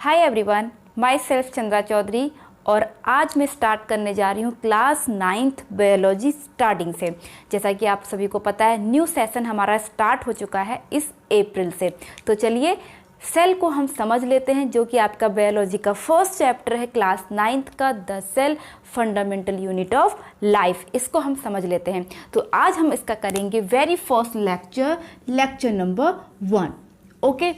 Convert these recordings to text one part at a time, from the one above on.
हाय everyone, myself Chandra Chaudhary और आज मैं स्टार्ट करने जा रही हूँ क्लास 9th बायोलॉजी स्टार्टिंग से। जैसा कि आप सभी को पता है न्यू सेशन हमारा स्टार्ट हो चुका है इस अप्रैल से। तो चलिए सेल को हम समझ लेते हैं, जो कि आपका बायोलॉजी का फर्स्ट चैप्टर है क्लास 9th का, the cell fundamental unit of life. इसको हम समझ लेते हैं। तो आज हम इसका करेंगे very first lecture number 1। Okay,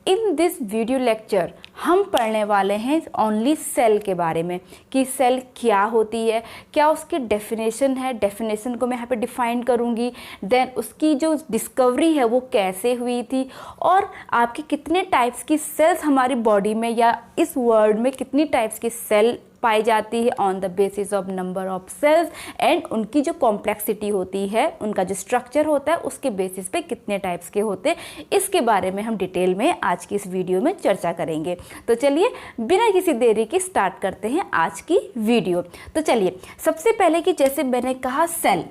in this video lecture हम पढ़ने वाले हैं ओनली सेल के बारे में कि सेल क्या होती है, क्या उसकी डेफिनेशन है। डेफिनेशन को मैं यहाँ पे डिफाइन करूँगी। देन उसकी जो डिस्कवरी है वो कैसे हुई थी, और आपके कितने टाइप्स की सेल्स हमारी बॉडी में या इस वर्ल्ड में कितनी टाइप्स की सेल पाई जाती है on the basis of number of cells, and उनकी जो कॉम्प्लेक्सिटी होती है, उनका जो स्ट्रक्चर होता है उसके बेसिस पे कितने टाइप्स के होते हैं, इसके बारे में हम डिटेल में आज की इस वीडियो में चर्चा करेंगे। तो चलिए बिना किसी देरी के स्टार्ट करते हैं आज की वीडियो। तो चलिए सबसे पहले कि जैसे मैंने कहा सेल,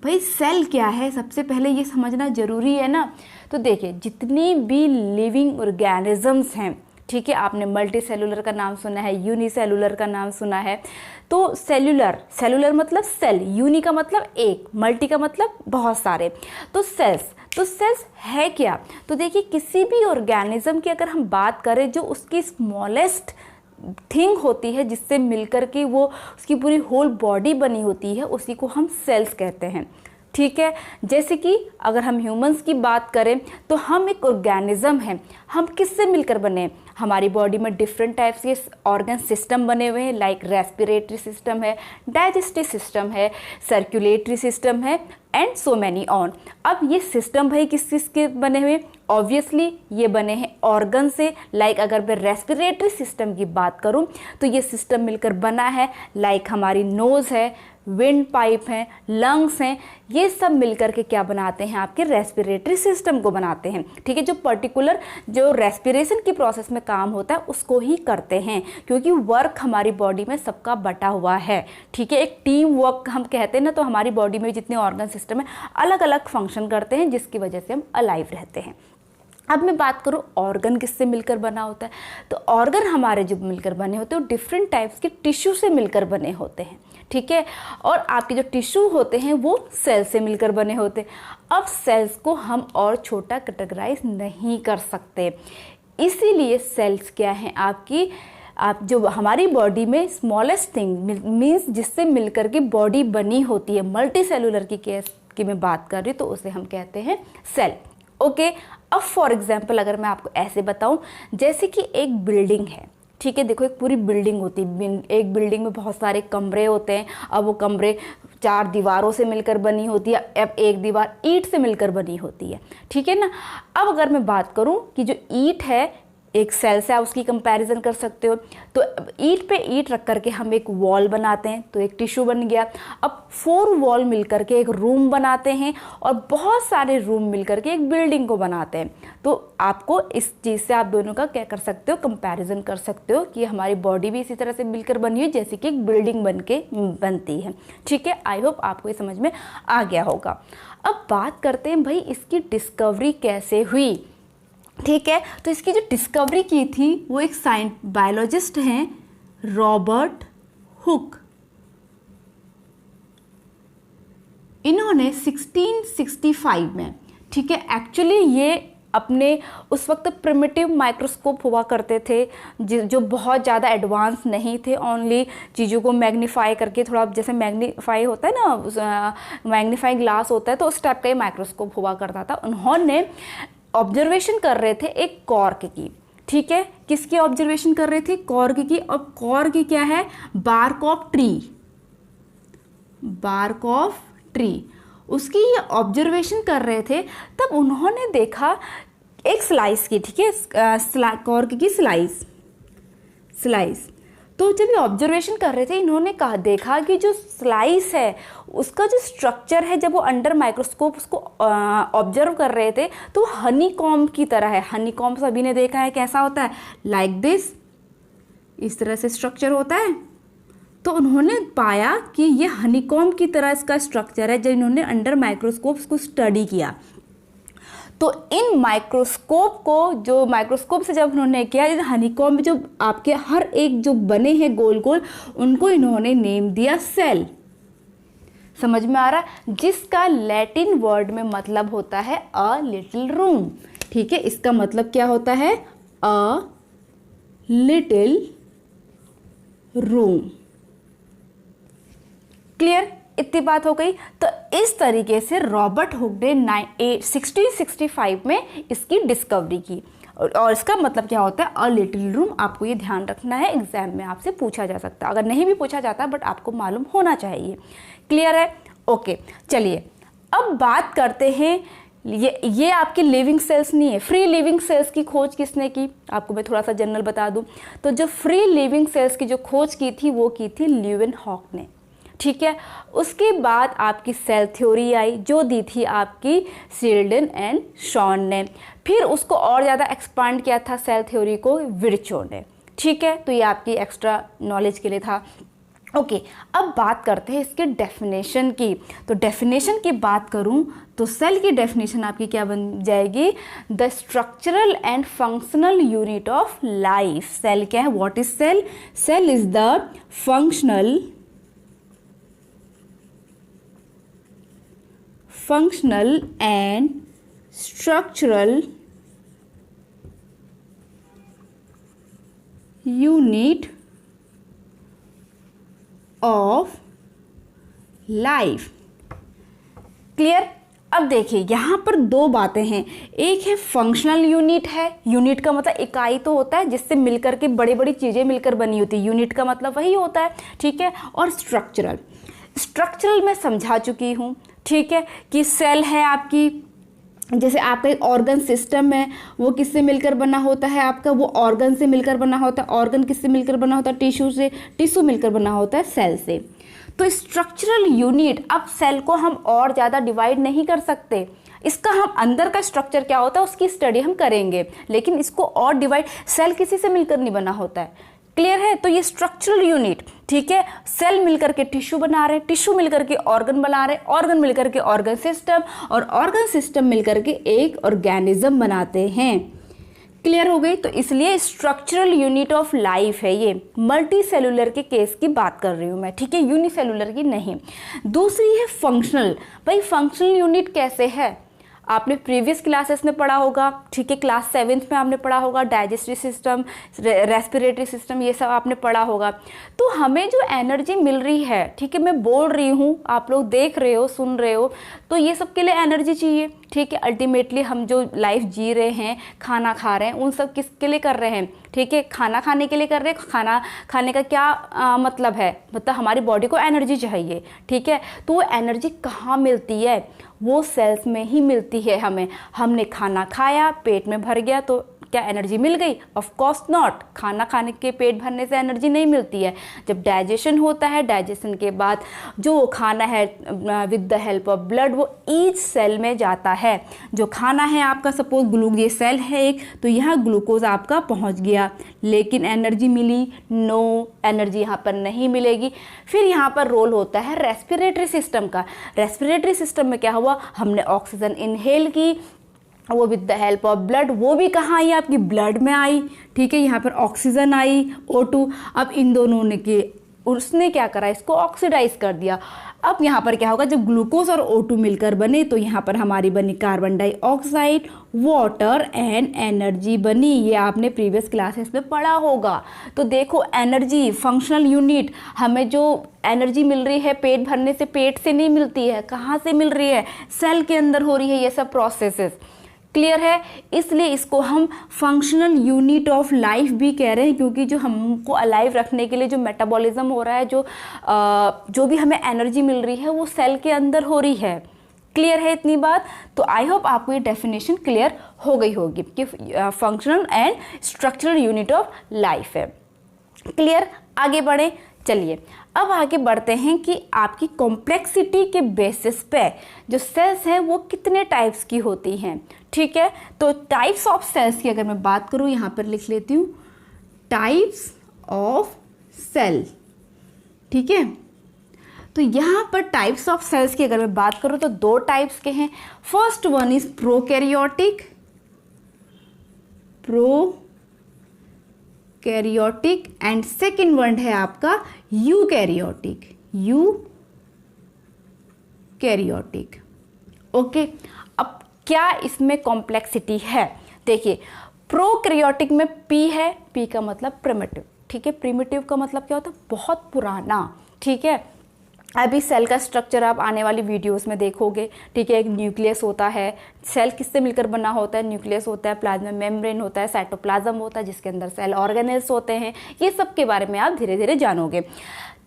भाई सेल क्या है सबसे पहले ये समझना ज़रूरी है ना। तो देखिए जितनी भी लिविंग ऑर्गेनिजम्स हैं, ठीक है, आपने मल्टी सेलुलर का नाम सुना है, यूनिसेलुलर का नाम सुना है। तो सेलुलर मतलब सेल, यूनि का मतलब एक, मल्टी का मतलब बहुत सारे। तो सेल्स है क्या? तो देखिए किसी भी ऑर्गेनिज्म की अगर हम बात करें, जो उसकी स्मॉलेस्ट थिंग होती है जिससे मिलकर के वो उसकी पूरी होल बॉडी बनी होती है, उसी को हम सेल्स कहते हैं। ठीक है, जैसे कि अगर हम ह्यूमंस की बात करें तो हम एक ऑर्गेनिज्म हैं। हम किससे मिलकर बने? हमारी बॉडी में डिफरेंट टाइप्स के ऑर्गन सिस्टम बने हुए हैं, लाइक रेस्पिरेटरी सिस्टम है, डाइजेस्टिव सिस्टम है, सर्कुलेटरी सिस्टम है, एंड सो मैनी ऑन। अब ये सिस्टम भाई किस चीज़ के बने हुए? ऑब्वियसली ये बने हैं ऑर्गन से। लाइक अगर मैं रेस्पिरेटरी सिस्टम की बात करूं तो ये सिस्टम मिलकर बना है, लाइक हमारी नोज़ है, विंड पाइप हैं, लंग्स हैं, ये सब मिलकर के क्या बनाते हैं? आपके रेस्पिरेटरी सिस्टम को बनाते हैं। ठीक है, जो पर्टिकुलर जो रेस्पिरेशन की प्रोसेस में काम होता है उसको ही करते हैं, क्योंकि वर्क हमारी बॉडी में सबका बटा हुआ है। ठीक है, एक टीम वर्क हम कहते हैं ना। तो हमारी बॉडी में जितने ऑर्गन सिस्टम है अलग अलग फंक्शन करते हैं, जिसकी वजह से हम अलाइव रहते हैं। अब मैं बात करूँ ऑर्गन किससे मिलकर बना होता है, तो ऑर्गन हमारे जो मिलकर बने होते हैं वो डिफरेंट टाइप्स के टिश्यू से मिलकर बने होते हैं। ठीक है, और आपके जो टिश्यू होते हैं वो सेल से मिलकर बने होते हैं। अब सेल्स को हम और छोटा कैटेगराइज नहीं कर सकते, इसीलिए सेल्स क्या हैं आपकी, आप जो हमारी बॉडी में स्मॉलेस्ट थिंग मीन्स जिससे मिलकर के बॉडी बनी होती है, मल्टी सेलुलर की केस की मैं बात कर रही हूँ, तो उसे हम कहते हैं सेल। ओके, अब फॉर एग्जाम्पल अगर मैं आपको ऐसे बताऊं, जैसे कि एक बिल्डिंग है। ठीक है, देखो एक पूरी बिल्डिंग होती है, एक बिल्डिंग में बहुत सारे कमरे होते हैं। अब वो कमरे 4 दीवारों से मिलकर बनी होती है, अब एक दीवार ईंट से मिलकर बनी होती है। ठीक है ना। अब अगर मैं बात करूं कि जो ईंट है एक सेल से आप उसकी कंपैरिजन कर सकते हो, तो ईंट पे ईंट रख करके हम एक वॉल बनाते हैं, तो एक टिश्यू बन गया। अब 4 वॉल मिलकर के एक रूम बनाते हैं, और बहुत सारे रूम मिलकर के एक बिल्डिंग को बनाते हैं। तो आपको इस चीज़ से आप दोनों का क्या कर सकते हो, कंपैरिजन कर सकते हो कि हमारी बॉडी भी इसी तरह से मिलकर बनी हुई जैसे कि एक बिल्डिंग बनती है। ठीक है, आई होप आपको ये समझ में आ गया होगा। अब बात करते हैं भाई इसकी डिस्कवरी कैसे हुई। ठीक है, तो इसकी जो डिस्कवरी की थी वो एक बायोलॉजिस्ट हैं, रॉबर्ट हुक। इन्होंने 1665 में, ठीक है, एक्चुअली ये अपने उस वक्त प्रिमिटिव माइक्रोस्कोप हुआ करते थे, जो बहुत ज़्यादा एडवांस नहीं थे, ओनली चीज़ों को मैग्नीफाई करके, थोड़ा जैसे मैग्नीफाई होता है ना, मैग्नीफाइंग ग्लास होता है, तो उस टाइप का ही माइक्रोस्कोप हुआ करता था। उन्होंने ऑब्जर्वेशन कर रहे थे एक कॉर्क की। ठीक है, किसकी ऑब्जर्वेशन कर रहे थे? कॉर्क की। अब कॉर्क क्या है? बार्क ऑफ ट्री, उसकी ये ऑब्जर्वेशन कर रहे थे। तब उन्होंने देखा एक स्लाइस की, ठीक है, कॉर्क की स्लाइस। तो जब ये ऑब्जर्वेशन कर रहे थे, इन्होंने देखा कि जो स्लाइस है उसका जो स्ट्रक्चर है, जब वो अंडर माइक्रोस्कोप उसको ऑब्जर्व कर रहे थे, तो हनी कॉम्ब की तरह है। हनी कॉम्ब सभी ने देखा है कैसा होता है, लाइक दिस, इस तरह से स्ट्रक्चर होता है। तो उन्होंने पाया कि ये हनीकॉम्ब की तरह इसका स्ट्रक्चर है। जब इन्होंने अंडर माइक्रोस्कोप उसको स्टडी किया तो इन माइक्रोस्कोप को, जो माइक्रोस्कोप से जब उन्होंने किया, इन हनीकॉम्ब में जो आपके हर एक जो बने हैं गोल गोल, उनको इन्होंने नेम दिया सेल। समझ में आ रहा है? जिसका लैटिन वर्ड में मतलब होता है अ लिटिल रूम। ठीक है, इसका मतलब क्या होता है? A little room. क्लियर? इतनी बात हो गई। तो इस तरीके से रॉबर्ट हुक ने 1665 में इसकी डिस्कवरी की। और इसका मतलब क्या होता है? A little room. आपको ये ध्यान रखना है, एग्जाम में आपसे पूछा जा सकता है, अगर नहीं भी पूछा जाता बट आपको मालूम होना चाहिए। क्लियर है? ओके, चलिए अब बात करते हैं। ये आपके लिविंग सेल्स नहीं है, फ्री लिविंग सेल्स की खोज किसने की? आपको मैं थोड़ा सा जनरल बता दूं तो जो फ्री लिविंग सेल्स की जो खोज की थी वो की थी ल्यूवेनहॉक ने। ठीक है, उसके बाद आपकी सेल थ्योरी आई जो दी थी आपकी शेल्डन एंड शॉन ने। फिर उसको और ज़्यादा एक्सपांड किया था सेल थ्योरी को विर्चो ने। ठीक है, तो ये आपकी एक्स्ट्रा नॉलेज के लिए था। ओके, अब बात करते हैं इसके डेफिनेशन की। तो डेफिनेशन की बात करूं तो सेल की डेफिनेशन आपकी क्या बन जाएगी? The structural and functional unit of life. Cell क्या है? What is cell? Cell is the functional and structural unit of life. Clear? अब देखिए यहाँ पर दो बातें हैं। एक है फंक्शनल यूनिट है, यूनिट का मतलब इकाई तो होता है जिससे मिलकर के बड़ी बड़ी चीज़ें मिलकर बनी होती है, यूनिट का मतलब वही होता है। ठीक है, और स्ट्रक्चरल मैं समझा चुकी हूँ। ठीक है, कि सेल है आपकी, जैसे आपका एक ऑर्गन सिस्टम है, वो किससे मिलकर बना होता है? आपका वो ऑर्गन से मिलकर बना होता है। ऑर्गन किससे मिलकर बना होता है? टिश्यू से। टिश्यू मिलकर बना होता है सेल से। तो स्ट्रक्चरल यूनिट, अब सेल को हम और ज़्यादा डिवाइड नहीं कर सकते। इसका हम अंदर का स्ट्रक्चर क्या होता है उसकी स्टडी हम करेंगे, लेकिन इसको और डिवाइड, सेल किसी से मिलकर नहीं बना होता है। क्लियर है? तो ये स्ट्रक्चरल यूनिट, ठीक है, सेल मिलकर के टिश्यू बना रहे हैं, टिश्यू मिलकर के ऑर्गन बना रहे हैं, ऑर्गन मिलकर के ऑर्गन सिस्टम, और ऑर्गन सिस्टम मिलकर के एक ऑर्गेनिज्म बनाते हैं। क्लियर हो गई? तो इसलिए स्ट्रक्चरल यूनिट ऑफ लाइफ है ये। मल्टी सेलुलर के केस की बात कर रही हूँ मैं, ठीक है, यूनिसेलुलर की नहीं। दूसरी है फंक्शनल। भाई फंक्शनल यूनिट कैसे है? आपने प्रीवियस क्लासेस में पढ़ा होगा, ठीक है, क्लास 7th में आपने पढ़ा होगा, डाइजेस्टिव सिस्टम, रेस्पिरेटरी सिस्टम, ये सब आपने पढ़ा होगा। तो हमें जो एनर्जी मिल रही है, ठीक है, मैं बोल रही हूँ, आप लोग देख रहे हो, सुन रहे हो, तो ये सब के लिए एनर्जी चाहिए। ठीक है, अल्टीमेटली हम जो लाइफ जी रहे हैं, खाना खा रहे हैं, उन सब किसके लिए कर रहे हैं? ठीक है, खाना खाने के लिए कर रहे हैं। खाना खाने का क्या मतलब है? मतलब हमारी बॉडी को एनर्जी चाहिए। ठीक है, तो वो एनर्जी कहाँ मिलती है? वो सेल्स में ही मिलती है हमें। हमने खाना खाया, पेट में भर गया, तो क्या एनर्जी मिल गई? Of course not. खाना खाने के पेट भरने से एनर्जी नहीं मिलती है। जब डाइजेशन होता है, डाइजेशन के बाद जो खाना है with the help of blood वो ईच सेल में जाता है। जो खाना है आपका, सपोज ग्लूकोज, ये सेल है एक, तो यहाँ ग्लूकोज आपका पहुँच गया, लेकिन एनर्जी मिली? नो, एनर्जी यहाँ पर नहीं मिलेगी। फिर यहाँ पर रोल होता है रेस्पिरेटरी सिस्टम का। रेस्पिरेटरी सिस्टम में क्या हुआ? हमने ऑक्सीजन इनहेल की, वो with the help of blood, वो भी कहाँ आई? आपकी ब्लड में आई। ठीक है, यहाँ पर ऑक्सीजन आई, O2। अब इन दोनों ने के उसने क्या करा? इसको ऑक्सीडाइज कर दिया। अब यहाँ पर क्या होगा? जब ग्लूकोज और O2 मिलकर बने तो यहाँ पर हमारी बनी carbon dioxide, water and energy बनी। ये आपने प्रीवियस क्लासेस में पढ़ा होगा। तो देखो एनर्जी, फंक्शनल यूनिट, हमें जो एनर्जी मिल रही है पेट भरने से, पेट से नहीं मिलती है। कहाँ से मिल रही है? सेल के अंदर हो रही है ये सब प्रोसेसेस। क्लियर है? इसलिए इसको हम फंक्शनल यूनिट ऑफ लाइफ भी कह रहे हैं, क्योंकि जो हमको अलाइव रखने के लिए जो मेटाबॉलिज्म हो रहा है, जो भी हमें एनर्जी मिल रही है, वो सेल के अंदर हो रही है। क्लियर है इतनी बात? तो आई होप आपको ये डेफिनेशन क्लियर हो गई होगी कि functional and structural unit of life है। क्लियर? आगे बढ़े। चलिए अब आगे बढ़ते हैं कि आपकी कॉम्प्लेक्सिटी के बेसिस पे जो सेल्स हैं वो कितने टाइप्स की होती हैं। ठीक है, तो टाइप्स ऑफ सेल्स की अगर मैं बात करूं, यहाँ पर लिख लेती हूँ, टाइप्स ऑफ सेल। ठीक है, तो यहाँ पर टाइप्स ऑफ सेल्स की अगर मैं बात करूँ तो दो टाइप्स के हैं। First one is prokaryotic and second one है आपका यूकैरियोटिक। ओके, अब क्या इसमें कॉम्प्लेक्सिटी है? देखिए, प्रोकैरियोटिक में पी है, पी का मतलब प्रिमिटिव, ठीक है। प्रिमिटिव का मतलब क्या होता है? बहुत पुराना, ठीक है। अभी सेल का स्ट्रक्चर आप आने वाली वीडियोस में देखोगे, ठीक है। एक न्यूक्लियस होता है, सेल किससे मिलकर बना होता है? न्यूक्लियस होता है, प्लाज्मा मेम्ब्रेन होता है, साइटोप्लाज्म होता है जिसके अंदर सेल ऑर्गेनेल्स होते हैं। ये सब के बारे में आप धीरे धीरे जानोगे।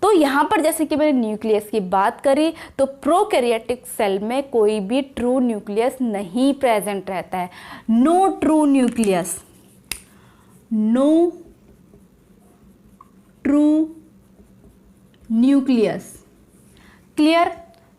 तो यहाँ पर जैसे कि मैंने न्यूक्लियस की बात करी, तो प्रोकैरियोटिक सेल में कोई भी ट्रू न्यूक्लियस नहीं प्रेजेंट रहता है। No true nucleus, clear.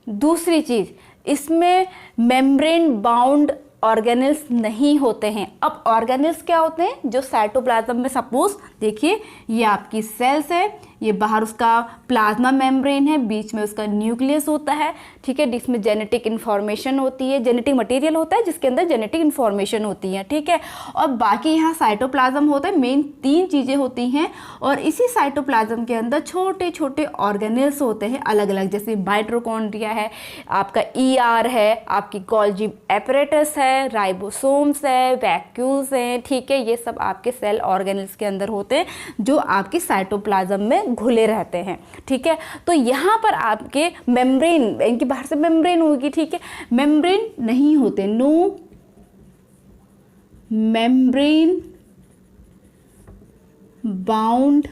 दूसरी चीज, इसमें मेम्ब्रेन बाउंड ऑर्गेनेल्स नहीं होते हैं। अब ऑर्गेनेल्स क्या होते हैं? जो साइटोप्लाज्म में, सपोज देखिए ये आपकी सेल्स है, ये बाहर उसका प्लाज्मा मेम्ब्रेन है, बीच में उसका न्यूक्लियस होता है, ठीक है, जिसमें जेनेटिक इन्फॉर्मेशन होती है, जेनेटिक मटेरियल होता है जिसके अंदर जेनेटिक इन्फॉर्मेशन होती है, ठीक है। और बाकी यहाँ साइटोप्लाज्म होता है। मेन तीन चीज़ें होती हैं और इसी साइटोप्लाज्म के अंदर छोटे छोटे ऑर्गेनेल्स होते हैं अलग अलग, जैसे माइटोकॉन्ड्रिया है, आपका ER है, आपकी गोल्जी एपरेटस है, राइबोसोम्स है, वैक्यूल्स हैं, ठीक है। ये सब आपके सेल ऑर्गेनेल्स के अंदर होते हैं जो आपकी साइटोप्लाज्म में घुले रहते हैं, ठीक है। तो यहाँ पर आपके मेम्ब्रेन, इनकी बाहर से मेम्ब्रेन होगी, ठीक है, मेम्ब्रेन नहीं होते। No membrane bound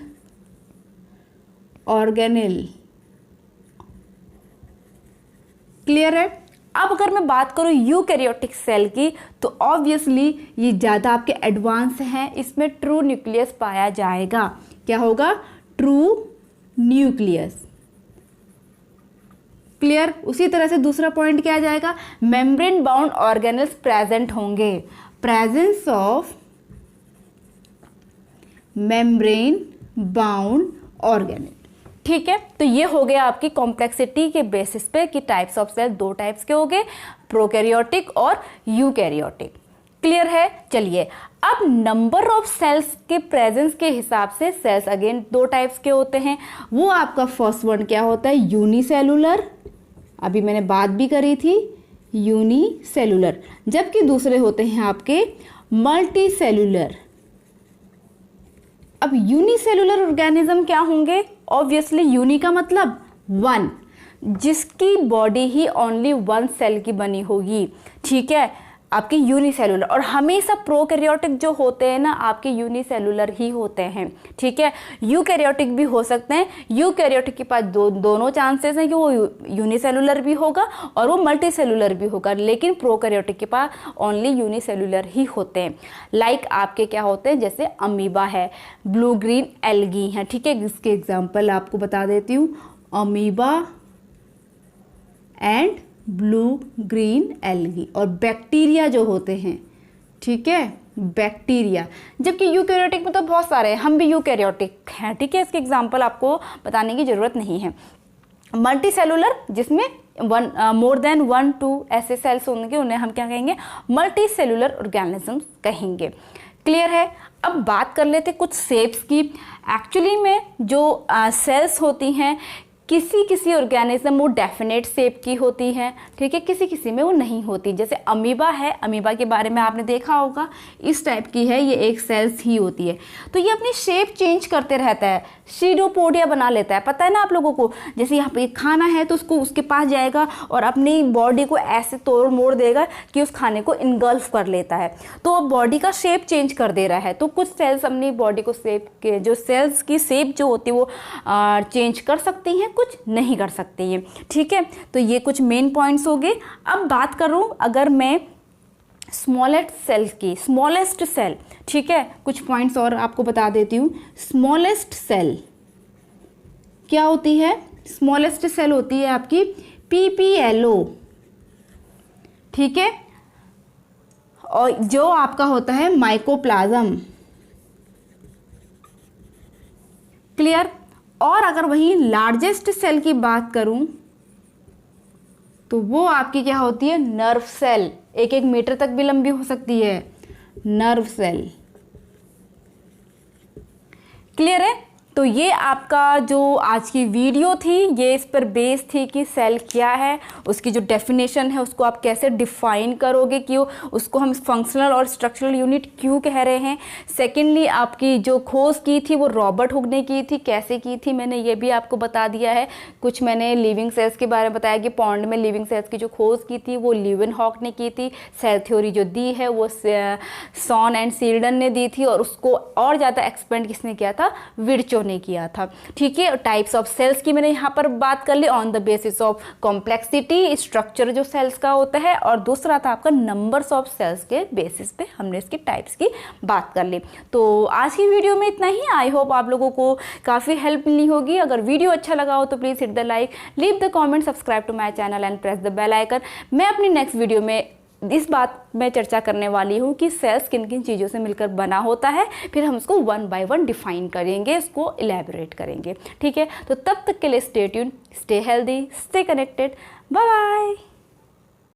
organelle, clear है। अब अगर मैं बात करूं यूकैरियोटिक सेल की, तो ऑब्वियसली ये ज़्यादा आपके एडवांस हैं, इसमें ट्रू न्यूक्लियस पाया जाएगा। क्या होगा? True nucleus, clear. उसी तरह से दूसरा पॉइंट क्या आ जाएगा? मेम्ब्रेन बाउंड ऑर्गेनेल्स प्रेजेंट होंगे। Presence of membrane bound organelle, ठीक है। तो ये हो गया आपकी कॉम्प्लेक्सिटी के बेसिस पे कि टाइप्स ऑफ सेल दो टाइप्स के हो गए, प्रोकैरियोटिक और यूकैरियोटिक, क्लियर है। चलिए, अब नंबर ऑफ सेल्स के प्रेजेंस के हिसाब से सेल्स अगेन दो टाइप्स के होते हैं। वो आपका फर्स्ट वन क्या होता है? यूनिसेलुलर, अभी मैंने बात भी करी थी, यूनिसेलुलर। जबकि दूसरे होते हैं आपके मल्टीसेलुलर। अब यूनिसेलुलर ऑर्गेनिज्म क्या होंगे? ऑब्वियसली यूनि का मतलब वन, जिसकी बॉडी ही ओनली वन सेल की बनी होगी, ठीक है, आपके यूनिसेलुलर। और हमेशा प्रोकैरियोटिक जो होते हैं ना, आपके यूनिसेलुलर ही होते हैं, ठीक है। यूकैरियोटिक भी हो सकते हैं। यूकैरियोटिक के पास दोनों चांसेस हैं कि वो यूनिसेलुलर भी होगा और वो मल्टीसेलुलर भी होगा, लेकिन प्रोकैरियोटिक के पास ओनली यूनिसेलुलर ही होते हैं। लाइक आपके क्या होते हैं? जैसे अमीबा है, ब्लू ग्रीन एल्गी हैं, ठीक है। इसके एग्जाम्पल आपको बता देती हूँ, amoeba and blue green algae. और बैक्टीरिया जो होते हैं, ठीक है, बैक्टीरिया। जबकि यूकैरियोटिक में तो बहुत सारे हैं, हम भी यूकैरियोटिक हैं, ठीक है। इसके एग्जांपल आपको बताने की जरूरत नहीं है। मल्टीसेलुलर, जिसमें मोर देन 1-2 ऐसे सेल्स होंगे, उन्हें हम क्या कहेंगे? मल्टीसेलुलर ऑर्गेनिज्म कहेंगे, क्लियर है। अब बात कर लेते कुछ शेप्स की। एक्चुअली में जो सेल्स होती हैं, किसी किसी ऑर्गेनिज्म वो डेफिनेट शेप की होती है, ठीक है, किसी किसी में वो नहीं होती। जैसे अमीबा है, अमीबा के बारे में आपने देखा होगा, इस टाइप की है, ये एक सेल्स ही होती है। तो ये अपनी शेप चेंज करते रहता है, सीडोपोडिया बना लेता है, पता है ना आप लोगों को। जैसे यहाँ पे खाना है तो उसको उसके पास जाएगा और अपनी बॉडी को ऐसे तोड़ मोड़ देगा कि उस खाने को इनगल्फ कर लेता है, तो अब बॉडी का शेप चेंज कर दे रहा है। तो कुछ सेल्स अपनी बॉडी को शेप के, जो सेल्स की शेप जो होती है वो चेंज कर सकती हैं, कुछ नहीं कर सकती हैं, ठीक है। तो ये कुछ मेन पॉइंट्स हो गए। अब बात करूं अगर मैं स्मॉलेस्ट सेल की, स्मॉलेस्ट सेल, ठीक है, कुछ पॉइंट्स और आपको बता देती हूँ। स्मॉलेस्ट सेल क्या होती है? स्मॉलेस्ट सेल होती है आपकी PPLO, ठीक है, और जो आपका होता है माइकोप्लाज्म, क्लियर। और अगर वहीं लार्जेस्ट सेल की बात करूं तो वो आपकी क्या होती है, नर्व सेल। 1-1 मीटर तक भी लंबी हो सकती है नर्व सेल। क्लियर है? तो ये आपका जो आज की वीडियो थी ये इस पर बेस थी कि सेल क्या है, उसकी जो डेफिनेशन है उसको आप कैसे डिफाइन करोगे, क्यों उसको हम फंक्शनल और स्ट्रक्चरल यूनिट क्यों कह रहे हैं। सेकेंडली आपकी जो खोज की थी वो रॉबर्ट हुक ने की थी, कैसे की थी मैंने ये भी आपको बता दिया है। कुछ मैंने लिविंग सेल्स के बारे में बताया कि पॉन्ड में लिविंग सेल्स की जो खोज की थी वो लीवेनहॉक ने की थी। सेल थ्योरी जो दी है वो सॉन एंड सील्डन ने दी थी, और उसको और ज़्यादा एक्सपेंड किसने किया था, विर्चो ने किया था। ठीक है, टाइप्स ऑफ सेल्स की मैंने यहाँ पर बात कर ली on the basis of complexity, structure जो सेल्स का होता है, और दूसरा था आपका नंबर्स ऑफ सेल्स के बेसिस पे हमने इसकी टाइप्स की बात कर ली। तो आज की वीडियो में इतना ही। आई होप आप लोगों को काफ़ी हेल्प मिली होगी। अगर वीडियो अच्छा लगा हो तो please hit the like, leave the comment, subscribe to my channel and press the bell icon. मैं अपनी नेक्स्ट वीडियो में इस बात में चर्चा करने वाली हूँ कि सेल्स किन किन चीज़ों से मिलकर बना होता है, फिर हम उसको 1 बाय 1 डिफाइन करेंगे, इसको इलेबोरेट करेंगे। ठीक है, तो तब तक के लिए stay tune, stay healthy, stay connected, bye bye.